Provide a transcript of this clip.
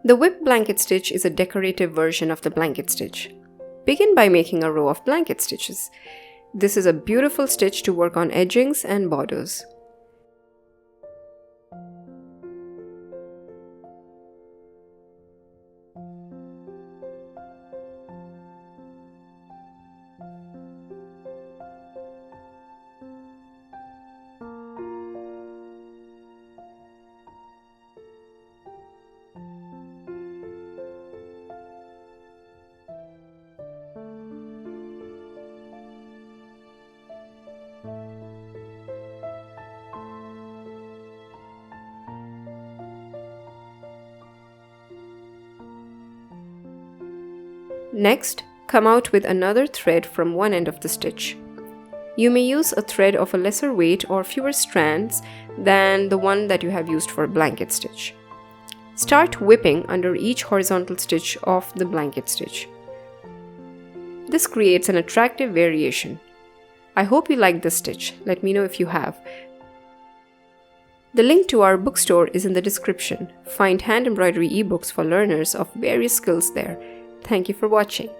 The whip blanket stitch is a decorative version of the blanket stitch. Begin by making a row of blanket stitches. This is a beautiful stitch to work on edgings and borders. Next, come out with another thread from one end of the stitch. You may use a thread of a lesser weight or fewer strands than the one that you have used for a blanket stitch. Start whipping under each horizontal stitch of the blanket stitch. This creates an attractive variation. I hope you like this stitch. Let me know if you have. The link to our bookstore is in the description. Find hand embroidery ebooks for learners of various skills there. Thank you for watching.